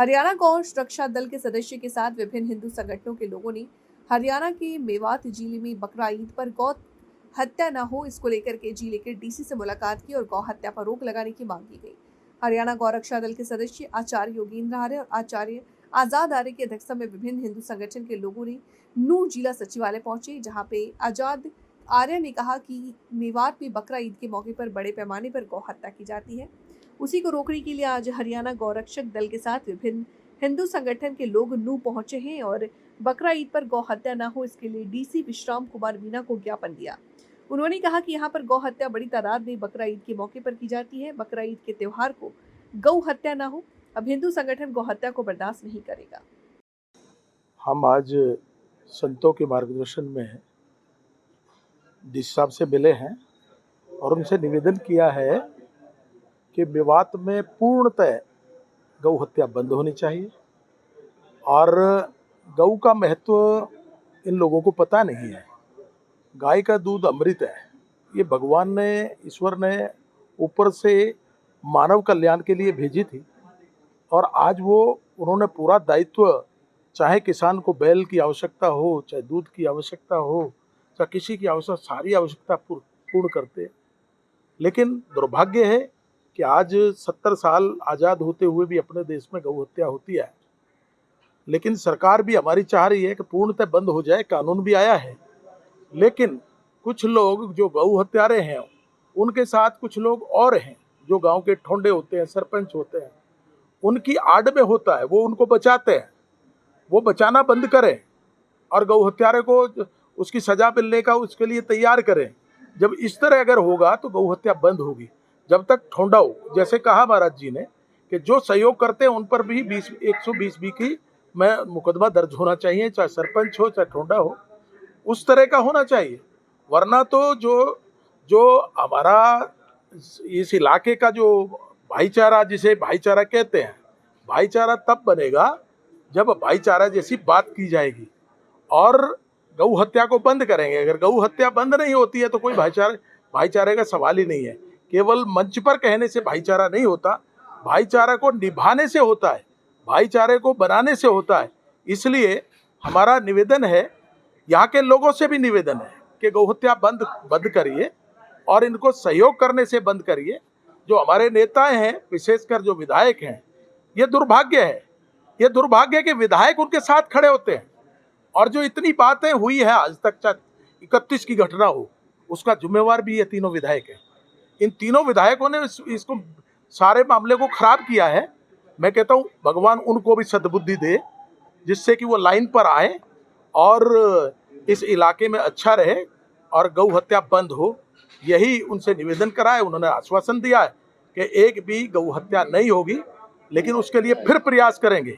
हरियाणा गौ रक्षा दल के सदस्य के साथ विभिन्न हिंदू संगठनों के लोगों ने हरियाणा के मेवात जिले में बकरा ईद पर गौ हत्या न हो, इसको लेकर के जिले के डीसी से मुलाकात की और गौ हत्या पर रोक लगाने की मांग की गई। हरियाणा गौ रक्षा दल के सदस्य आचार्य योगेंद्र आर्य और आचार्य आजाद आर्य की अध्यक्षता में विभिन्न हिंदू संगठन के लोगों ने नूह जिला सचिवालय पहुंचे, जहां पे आजाद आर्य ने कहा कि मेवात में बकरा ईद के मौके पर बड़े पैमाने पर गौ हत्या की जाती है। उसी को रोकने के लिए आज हरियाणा गौरक्षक दल के साथ विभिन्न हिंदू संगठन के लोग नूह पहुंचे हैं और बकरा ईद पर गौ हत्या न हो, इसके लिए डीसी विश्राम कुमार मीना को ज्ञापन दिया। उन्होंने कहा कि यहाँ पर गौ हत्या बड़ी तादाद में बकरा ईद के मौके पर की जाती है। बकरा ईद के त्योहार को गौ हत्या न हो, अब हिंदू संगठन गौ हत्या को बर्दाश्त नहीं करेगा। हम आज संतों के मार्गदर्शन में डीसी साहब से मिले हैं और उनसे निवेदन किया है कि मेवात में पूर्णतः गौ हत्या बंद होनी चाहिए। और गौ का महत्व इन लोगों को पता नहीं है। गाय का दूध अमृत है। ये भगवान ने, ईश्वर ने ऊपर से मानव कल्याण के लिए भेजी थी और आज वो उन्होंने पूरा दायित्व, चाहे किसान को बैल की आवश्यकता हो, चाहे दूध की आवश्यकता हो, चाहे किसी की आवश्यकता, सारी आवश्यकता पूर्ण करते। लेकिन दुर्भाग्य है कि आज 70 साल आज़ाद होते हुए भी अपने देश में गौ हत्या होती है। लेकिन सरकार भी हमारी चाह रही है कि पूर्णतः बंद हो जाए, कानून भी आया है। लेकिन कुछ लोग जो गौ हत्यारे हैं, उनके साथ कुछ लोग और हैं जो गांव के ठोंडे होते हैं, सरपंच होते हैं, उनकी आड़ में होता है, वो उनको बचाते हैं। वो बचाना बंद करें और गौ हत्यारे को उसकी सजा मिलने का उसके लिए तैयार करें। जब इस तरह अगर होगा तो गौ हत्या बंद होगी। जब तक ठोंडा हो, जैसे कहा महाराज जी ने कि जो सहयोग करते हैं उन पर भी 120 की में मुकदमा दर्ज होना चाहिए, चाहे सरपंच हो चाहे ठोंडा हो, उस तरह का होना चाहिए। वरना तो जो हमारा इस इलाके का जो भाईचारा, जिसे भाईचारा कहते हैं, भाईचारा तब बनेगा जब भाईचारा जैसी बात की जाएगी और गौ हत्या को बंद करेंगे। अगर गौ हत्या बंद नहीं होती है तो कोई भाईचारे का सवाल ही नहीं है। केवल मंच पर कहने से भाईचारा नहीं होता, भाईचारा को निभाने से होता है, भाईचारे को बनाने से होता है। इसलिए हमारा निवेदन है, यहाँ के लोगों से भी निवेदन है कि गौ हत्या बंद करिए और इनको सहयोग करने से बंद करिए। जो हमारे नेताएं हैं, विशेषकर जो विधायक हैं, ये दुर्भाग्य है, ये दुर्भाग्य के विधायक उनके साथ खड़े होते हैं। और जो इतनी बातें हुई है आज तक, चाहे 31 की घटना हो, उसका जिम्मेवार भी ये तीनों विधायक हैं। इन तीनों विधायकों ने इसको सारे मामले को खराब किया है। मैं कहता हूँ भगवान उनको भी सद्बुद्धि दे, जिससे कि वो लाइन पर आए और इस इलाके में अच्छा रहे और गौ हत्या बंद हो। यही उनसे निवेदन करा है। उन्होंने आश्वासन दिया है कि एक भी गौ हत्या नहीं होगी, लेकिन उसके लिए फिर प्रयास करेंगे।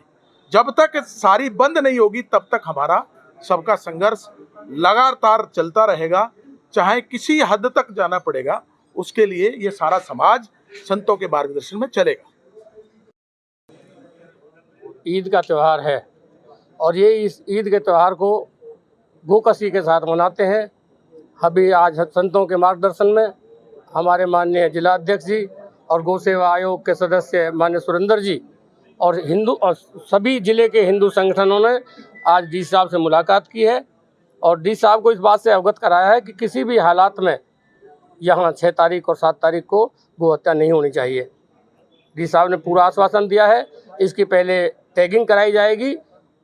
जब तक सारी बंद नहीं होगी तब तक हमारा सबका संघर्ष लगातार चलता रहेगा, चाहे किसी हद तक जाना पड़ेगा। उसके लिए ये सारा समाज संतों के मार्गदर्शन में चलेगा। ईद का त्यौहार है और ये इस ईद के त्यौहार को भूकसी के साथ मनाते हैं। अभी आज संतों के मार्गदर्शन में हमारे माननीय जिला अध्यक्ष जी और गौ सेवा आयोग के सदस्य माननीय सुरेंद्र जी और सभी जिले के हिंदू संगठनों ने आज डी साहब से मुलाकात की है और डी साहब को इस बात से अवगत कराया है कि किसी भी हालात में यहाँ 6 तारीख और 7 तारीख को गौ हत्या नहीं होनी चाहिए। डी साहब ने पूरा आश्वासन दिया है। इसकी पहले टैगिंग कराई जाएगी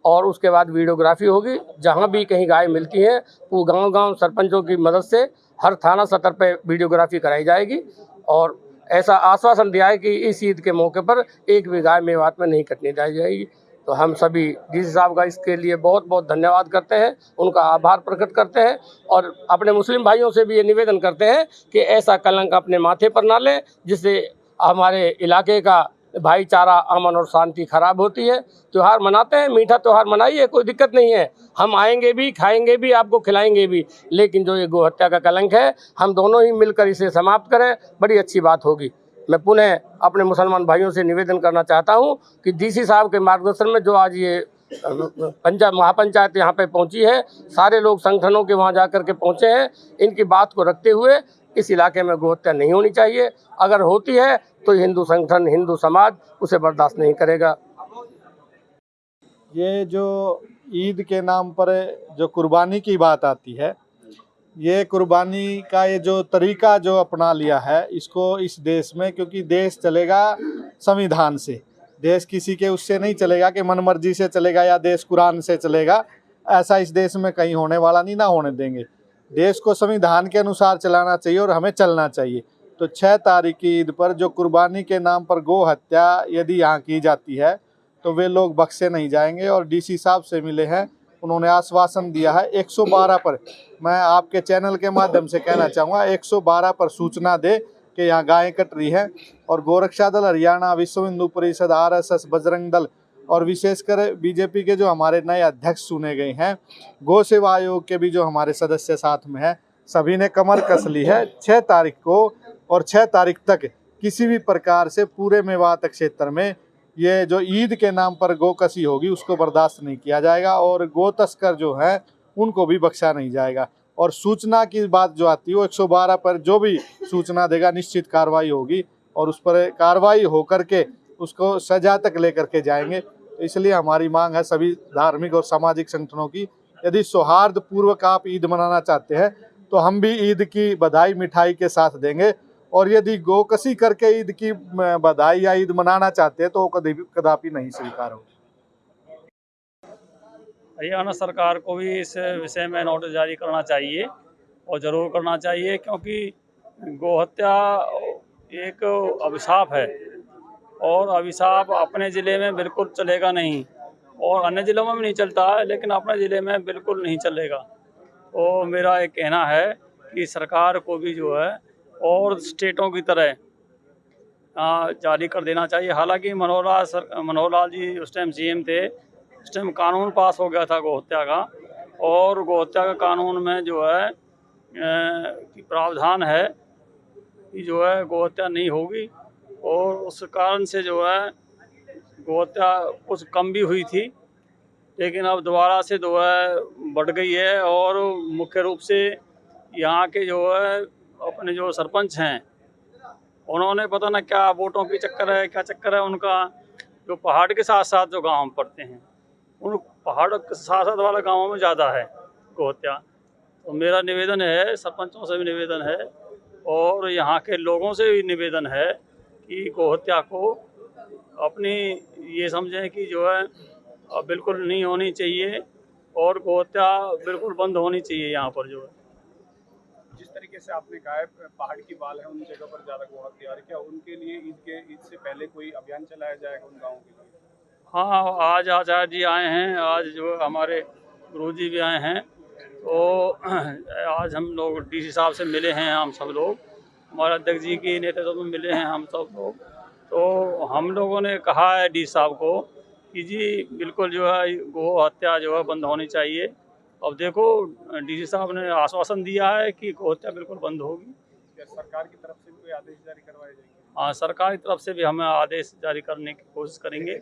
और उसके बाद वीडियोग्राफी होगी। जहाँ भी कहीं गाय मिलती हैं वो गांव-गांव सरपंचों की मदद से हर थाना सतर पे वीडियोग्राफी कराई जाएगी और ऐसा आश्वासन दिया है कि इस ईद के मौके पर एक भी गाय मेवात में नहीं कटने दी जाएगी। तो हम सभी डी साहब का इसके लिए बहुत बहुत धन्यवाद करते हैं, उनका आभार प्रकट करते हैं और अपने मुस्लिम भाइयों से भी ये निवेदन करते हैं कि ऐसा कलंक अपने माथे पर ना लें, जिससे हमारे इलाके का भाईचारा, अमन और शांति खराब होती है। त्यौहार मनाते हैं, मीठा त्यौहार मनाइए, कोई दिक्कत नहीं है। हम आएंगे भी, खाएंगे भी, आपको खिलाएंगे भी, लेकिन जो ये गौ हत्या का कलंक है, हम दोनों ही मिलकर इसे समाप्त करें, बड़ी अच्छी बात होगी। मैं पुनः अपने मुसलमान भाइयों से निवेदन करना चाहता हूँ कि डीसी साहब के मार्गदर्शन में जो आज ये महापंचायत यहाँ पे पहुँची है, सारे लोग संगठनों के वहाँ जा कर के पहुँचे हैं। इनकी बात को रखते हुए इस इलाके में गौ हत्या नहीं होनी चाहिए। अगर होती है तो हिंदू संगठन, हिंदू समाज उसे बर्दाश्त नहीं करेगा। ये जो ईद के नाम पर जो कुर्बानी की बात आती है, ये कुर्बानी का ये जो तरीका जो अपना लिया है इसको इस देश में, क्योंकि देश चलेगा संविधान से, देश किसी के उससे नहीं चलेगा कि मनमर्जी से चलेगा या देश कुरान से चलेगा, ऐसा इस देश में कहीं होने वाला नहीं, ना होने देंगे। देश को संविधान के अनुसार चलाना चाहिए और हमें चलना चाहिए। तो 6 तारीख की ईद पर जो कुर्बानी के नाम पर गौ हत्या यदि यहाँ की जाती है तो वे लोग बख्शे नहीं जाएंगे। और डीसी साहब से मिले हैं, उन्होंने आश्वासन दिया है 112 पर, मैं आपके चैनल के माध्यम से कहना चाहूँगा 112 पर सूचना दे कि यहाँ गायें कट रही हैं। और गोरक्षा दल हरियाणा, विश्व हिंदू परिषद, RSS, बजरंग दल और विशेषकर बीजेपी के जो हमारे नए अध्यक्ष चुने गए हैं, गौ सेवा आयोग के भी जो हमारे सदस्य साथ में हैं, सभी ने कमर कस ली है 6 तारीख को। और 6 तारीख तक किसी भी प्रकार से पूरे मेवात क्षेत्र में ये जो ईद के नाम पर गोकसी होगी उसको बर्दाश्त नहीं किया जाएगा और गो तस्कर जो हैं उनको भी बख्शा नहीं जाएगा। और सूचना की बात जो आती है वो 112 पर जो भी सूचना देगा निश्चित कार्रवाई होगी और उस पर कार्रवाई होकर के उसको सजा तक लेकर के जाएंगे। तो इसलिए हमारी मांग है सभी धार्मिक और सामाजिक संगठनों की, यदि सौहार्द पूर्वक आप ईद मनाना चाहते हैं तो हम भी ईद की बधाई मिठाई के साथ देंगे, और यदि गोकसी करके ईद की बधाई या ईद मनाना चाहते हैं तो कदापि नहीं स्वीकार होगी। हरियाणा सरकार को भी इस विषय में नोटिस जारी करना चाहिए और ज़रूर करना चाहिए, क्योंकि गोहत्या एक अभिशाप है और अभिशाप अपने ज़िले में बिल्कुल चलेगा नहीं और अन्य ज़िलों में भी नहीं चलता है, लेकिन अपने ज़िले में बिल्कुल नहीं चलेगा। तो मेरा एक कहना है कि सरकार को भी जो है और स्टेटों की तरह जारी कर देना चाहिए। हालांकि मनोहर लाल जी उस टाइम CM थे, उस टाइम कानून पास हो गया था गोहत्या का, और गोहत्या का कानून में जो है प्रावधान है कि जो है गोहत्या नहीं होगी, और उस कारण से जो है गोहत्या कुछ कम भी हुई थी, लेकिन अब दोबारा से जो है बढ़ गई है। और मुख्य रूप से यहाँ के जो है अपने जो सरपंच हैं उन्होंने पता ना क्या वोटों की चक्कर है, क्या चक्कर है उनका, जो पहाड़ के साथ साथ जो गांव पड़ते हैं उन पहाड़ के साथ साथ वाले गांवों में ज़्यादा है गोहत्या। तो मेरा निवेदन है, सरपंचों से भी निवेदन है और यहाँ के लोगों से भी निवेदन है कि गोहत्या को अपनी ये समझें कि जो है बिल्कुल नहीं होनी चाहिए और गोहत्या बिल्कुल बंद होनी चाहिए यहाँ पर जो है। जिस तरीके से आपने कहा है पहाड़ की बाल है उन जगह पर ज़्यादा गोहत्या आ रही है, क्या उनके लिए ईद से पहले कोई अभियान चलाया जाएगा उन गाँवों के लिए? हाँ, आज आचार्य जी आए हैं, आज जो हमारे गुरुजी भी आए हैं, तो आज हम लोग DC साहब से मिले हैं, हम सब लोग हमारे अध्यक्ष जी की नेतृत्व में मिले हैं हम सब लोग। तो हम लोगों ने कहा है DC साहब को कि जी बिल्कुल जो है गो हत्या जो है बंद होनी चाहिए। अब देखो DC साहब ने आश्वासन दिया है कि गो हत्या बिल्कुल बंद होगी। क्या सरकार की तरफ से भी कोई आदेश जारी करवाए जाएंगे? हाँ, सरकार की तरफ से भी हमें आदेश जारी करने की कोशिश करेंगे।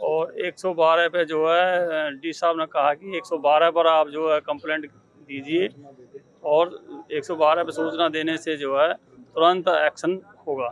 और 112 पे जो है DC साहब ने कहा कि 112 पर आप जो है कंप्लेंट दीजिए और 112 पे सूचना देने से जो है तुरंत एक्शन होगा।